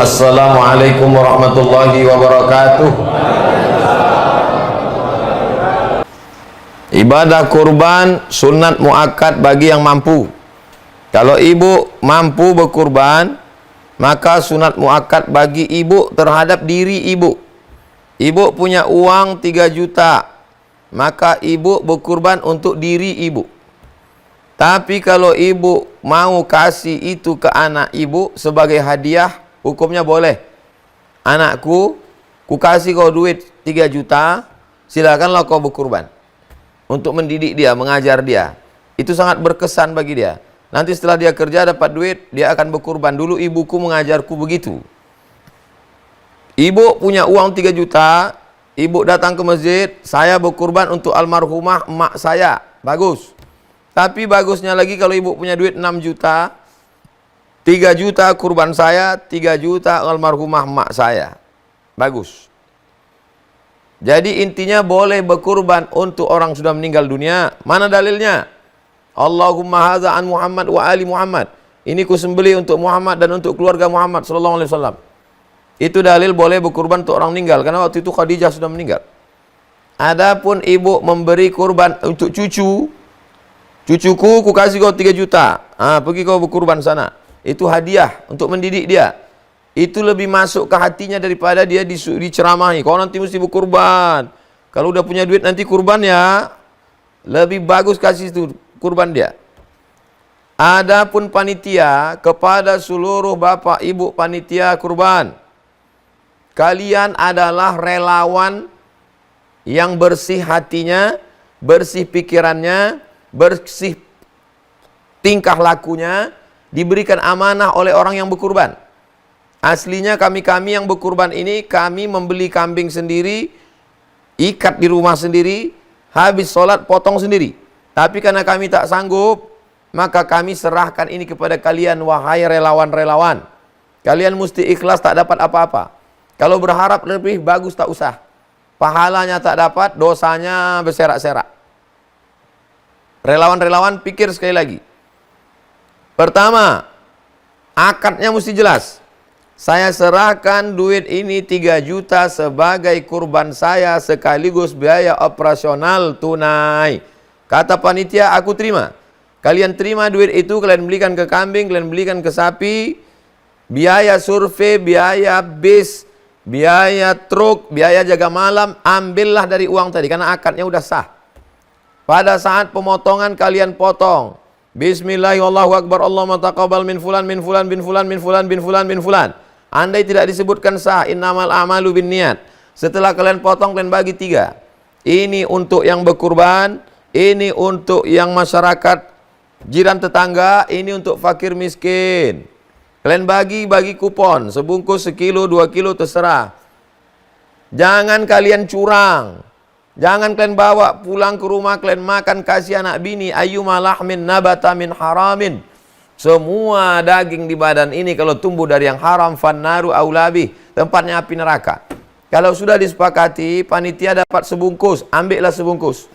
Assalamualaikum warahmatullahi wabarakatuh. Ibadah kurban sunat muakkad bagi yang mampu. Kalau ibu mampu berkurban, maka sunat muakkad bagi ibu terhadap diri ibu. Ibu punya uang 3 juta, maka ibu berkurban untuk diri ibu. Tapi kalau ibu mau kasih itu ke anak ibu sebagai hadiah, hukumnya boleh. Anakku, ku kasih kau duit 3 juta, silakanlah kau berkurban. Untuk mendidik dia, mengajar dia. Itu sangat berkesan bagi dia. Nanti setelah dia kerja dapat duit, dia akan berkurban. Dulu ibuku mengajarku begitu. Ibu punya uang 3 juta, ibu datang ke masjid, saya berkurban untuk almarhumah emak saya. Bagus. Tapi bagusnya lagi kalau ibu punya duit 6 juta, 3 juta kurban saya, 3 juta almarhumah emak saya. Bagus. Jadi intinya boleh berkurban untuk orang sudah meninggal dunia. Mana dalilnya? Allahumma hadza an Muhammad wa ali Muhammad. Ini ku sembelih untuk Muhammad dan untuk keluarga Muhammad sallallahu alaihi wasallam. Itu dalil boleh berkurban untuk orang meninggal, karena waktu itu Khadijah sudah meninggal. Adapun ibu memberi kurban untuk cucu, cucuku ku kasih kau 3 juta, pergi kau berkurban sana. Itu hadiah untuk mendidik dia. Itu lebih masuk ke hatinya daripada dia diceramahi. Kau nanti mesti berkurban. Kalau udah punya duit nanti kurban ya. Lebih bagus kasih itu kurban dia. Adapun panitia, kepada seluruh bapak ibu panitia kurban, kalian adalah relawan yang bersih hatinya, bersih pikirannya, bersih tingkah lakunya, diberikan amanah oleh orang yang berkurban. Aslinya kami yang berkurban ini, kami membeli kambing sendiri, ikat di rumah sendiri, habis sholat potong sendiri. Tapi karena kami tak sanggup, maka kami serahkan ini kepada kalian, wahai relawan-relawan. Kalian mesti ikhlas, tak dapat apa-apa. Kalau berharap lebih bagus tak usah. Pahalanya tak dapat, dosanya berserak-serak. Relawan-relawan pikir sekali lagi. Pertama, akadnya mesti jelas. Saya serahkan duit ini 3 juta sebagai kurban saya sekaligus biaya operasional tunai. Kata panitia, aku terima. Kalian terima duit itu, kalian belikan ke kambing, kalian belikan ke sapi, biaya survei, biaya bis, biaya truk, biaya jaga malam, ambillah dari uang tadi, karena akadnya udah sah. Pada saat pemotongan kalian potong, Bismillahirrahmanirrahim, Allahu Akbar, Allahumma taqabbal min fulan, min fulan, bin fulan, min fulan, bin fulan, bin fulan. Andai tidak disebutkan sah, innamal a'malu bin niat. Setelah kalian potong, kalian bagi 3. Ini untuk yang berkurban, ini untuk yang masyarakat jiran tetangga, ini untuk fakir miskin. Kalian bagi kupon, sebungkus, sekilo, 2 kilo, terserah. Jangan kalian curang. Jangan kalian bawa pulang ke rumah, kalian makan, kasih anak bini. Ayyuma lahmin nabata min haramin. Semua daging di badan ini kalau tumbuh dari yang haram, fannaru aulabi, tempatnya api neraka. Kalau sudah disepakati, panitia dapat sebungkus, ambillah sebungkus.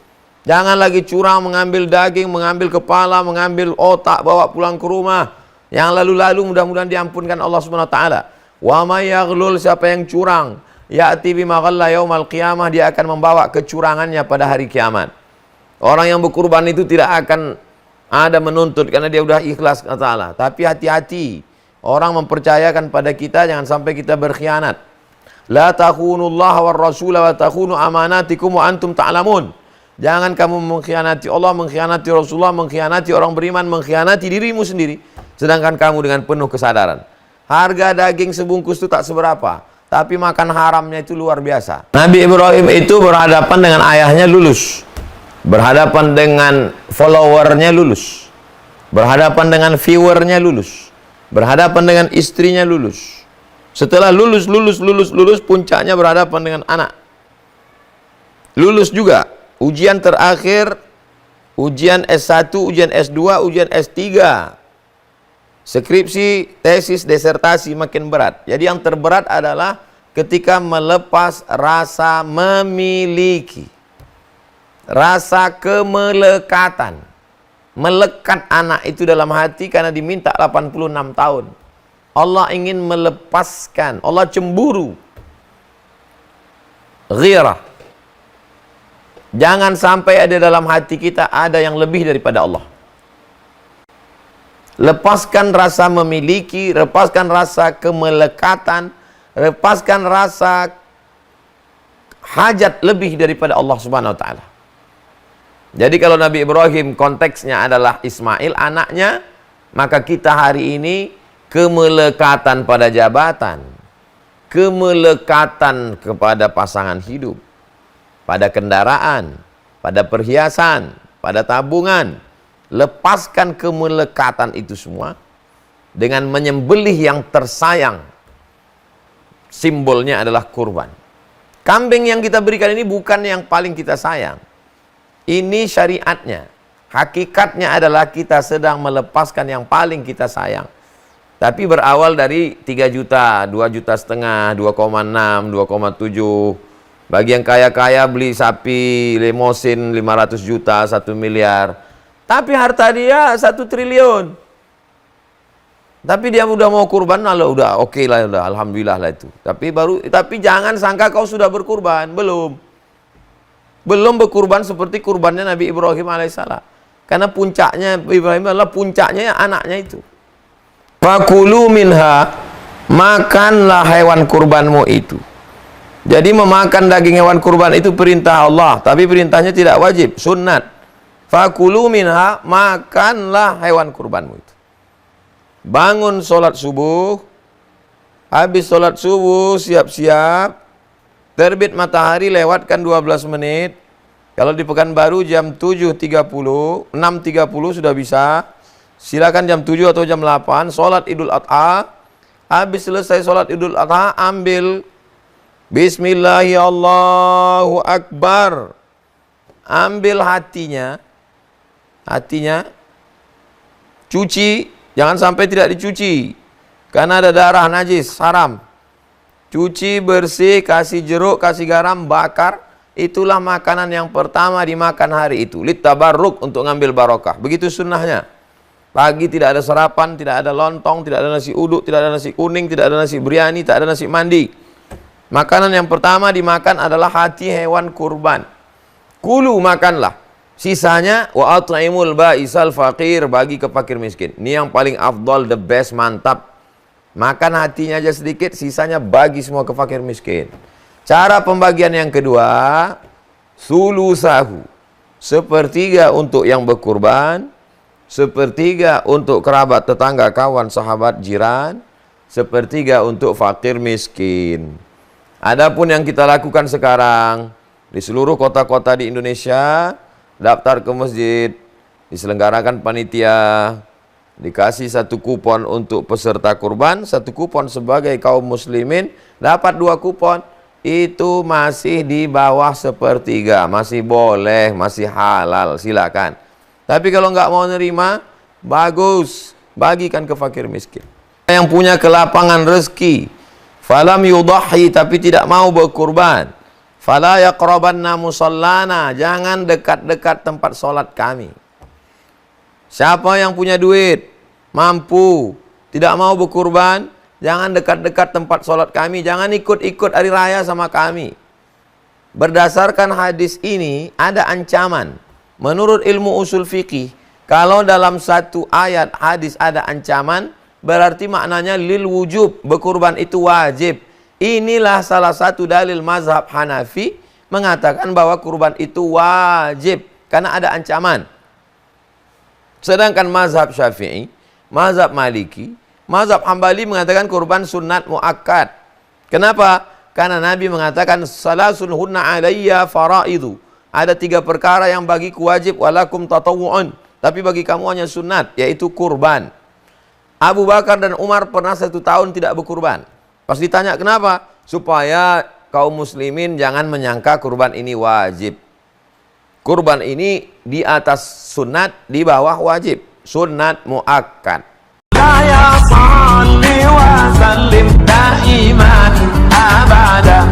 Jangan lagi curang, mengambil daging, mengambil kepala, mengambil otak, bawa pulang ke rumah. Yang lalu-lalu mudah-mudahan diampunkan Allah Subhanahu wa taala. Wa may yaghlul, siapa yang curang, ya'ti bima ghalla yaumal qiyamah, dia akan membawa kecurangannya pada hari kiamat. Orang yang berkurban itu tidak akan ada menuntut karena dia udah ikhlas ke Allah. Tapi hati-hati, orang mempercayakan pada kita, jangan sampai kita berkhianat. La takhunullaha war rasula wa takhunu amanatikum wa antum ta'lamun. Jangan kamu mengkhianati Allah, mengkhianati Rasulullah, mengkhianati orang beriman, mengkhianati dirimu sendiri, sedangkan kamu dengan penuh kesadaran. Harga daging sebungkus itu tak seberapa, tapi makan haramnya itu luar biasa. Nabi Ibrahim itu berhadapan dengan ayahnya lulus, berhadapan dengan followernya lulus, berhadapan dengan viewernya lulus, berhadapan dengan istrinya lulus. Setelah lulus, puncaknya berhadapan dengan anak. Lulus juga. Ujian terakhir, ujian S1, ujian S2, ujian S3. Skripsi, tesis, desertasi makin berat. Jadi yang terberat adalah ketika melepas rasa memiliki. Rasa kemelekatan. Melekat anak itu dalam hati karena diminta 86 tahun. Allah ingin melepaskan, Allah cemburu. Ghirah. Jangan sampai ada dalam hati kita ada yang lebih daripada Allah. Lepaskan rasa memiliki, lepaskan rasa kemelekatan, lepaskan rasa hajat lebih daripada Allah Subhanahu wa taala. Jadi kalau Nabi Ibrahim konteksnya adalah Ismail anaknya, maka kita hari ini kemelekatan pada jabatan, kemelekatan kepada pasangan hidup, pada kendaraan, pada perhiasan, pada tabungan. Lepaskan kemelekatan itu semua dengan menyembelih yang tersayang. Simbolnya adalah kurban. Kambing yang kita berikan ini bukan yang paling kita sayang. Ini syariatnya. Hakikatnya adalah kita sedang melepaskan yang paling kita sayang. Tapi berawal dari 3 juta, 2 juta setengah, 2,6, 2,7. Bagi yang kaya-kaya beli sapi limosin 500 juta, 1 miliar. Tapi harta dia 1 triliun. Tapi dia udah mau kurban, udah oke lah, udah alhamdulillah lah itu. Tapi jangan sangka kau sudah berkurban, belum. Belum berkurban seperti kurbannya Nabi Ibrahim alaihissalam. Karena puncaknya Ibrahim adalah puncaknya anaknya itu. Fakulu minha, makanlah hewan kurbanmu itu. Jadi memakan daging hewan kurban itu perintah Allah, tapi perintahnya tidak wajib, sunnat. Fakulu minha, makanlah hewan kurbanmu itu. Bangun sholat subuh, habis sholat subuh siap-siap, terbit matahari lewatkan 12 menit. Kalau di Pekanbaru jam 7.30, 6.30 sudah bisa. Silakan jam 7 atau jam 8, sholat Idul Adha. Habis selesai sholat Idul Adha, ambil Bismillahirrahmanirrahim, Allahu Akbar. Ambil hatinya, cuci, jangan sampai tidak dicuci. Karena ada darah najis, haram. Cuci bersih, kasih jeruk, kasih garam, bakar. Itulah makanan yang pertama dimakan hari itu. Litabarruk, untuk ngambil barokah. Begitu sunnahnya. Pagi tidak ada sarapan, tidak ada lontong, tidak ada nasi uduk, tidak ada nasi kuning, tidak ada nasi biryani, tak ada nasi mandi. Makanan yang pertama dimakan adalah hati hewan kurban. Kulu, makanlah. Sisanya wa at'imul ba'isal faqir, bagi ke fakir miskin. Ini yang paling afdal, the best, mantap. Makan hatinya aja sedikit, sisanya bagi semua ke fakir miskin. Cara pembagian yang kedua, sulusahu. 1/3 untuk yang berkurban, 1/3 untuk kerabat, tetangga, kawan, sahabat, jiran, 1/3 untuk fakir miskin. Adapun yang kita lakukan sekarang di seluruh kota-kota di Indonesia, daftar ke masjid, diselenggarakan panitia, dikasih 1 kupon untuk peserta kurban, 1 kupon sebagai kaum muslimin, dapat 2 kupon. Itu masih di bawah 1/3, masih boleh, masih halal, silakan. Tapi kalau nggak mau nerima, bagus, bagikan ke fakir miskin. Yang punya kelapangan rezeki, falam yudahi, tapi tidak mau berkurban, fala yaqrabanna musallana, jangan dekat-dekat tempat sholat kami. Siapa yang punya duit, mampu, tidak mau berkurban, jangan dekat-dekat tempat sholat kami, jangan ikut-ikut hari raya sama kami. Berdasarkan hadis ini ada ancaman. Menurut ilmu usul fikih, kalau dalam satu ayat hadis ada ancaman, berarti maknanya lil wujub, berkurban itu wajib. Inilah salah satu dalil mazhab Hanafi mengatakan bahwa kurban itu wajib karena ada ancaman. Sedangkan mazhab Syafi'i, mazhab Maliki, mazhab Hambali mengatakan kurban sunat muakkad. Kenapa? Karena Nabi mengatakan salasun hunna alayya faraidu. Ada 3 perkara yang bagiku wajib, walakum tatawu'un, tapi bagi kamu hanya sunat, yaitu kurban. Abu Bakar dan Umar pernah 1 tahun tidak berkurban. Pas ditanya kenapa? Supaya kaum muslimin jangan menyangka kurban ini wajib. Kurban ini di atas sunat, di bawah wajib. Sunat muakkad. Ya salli wa sallim daiman abada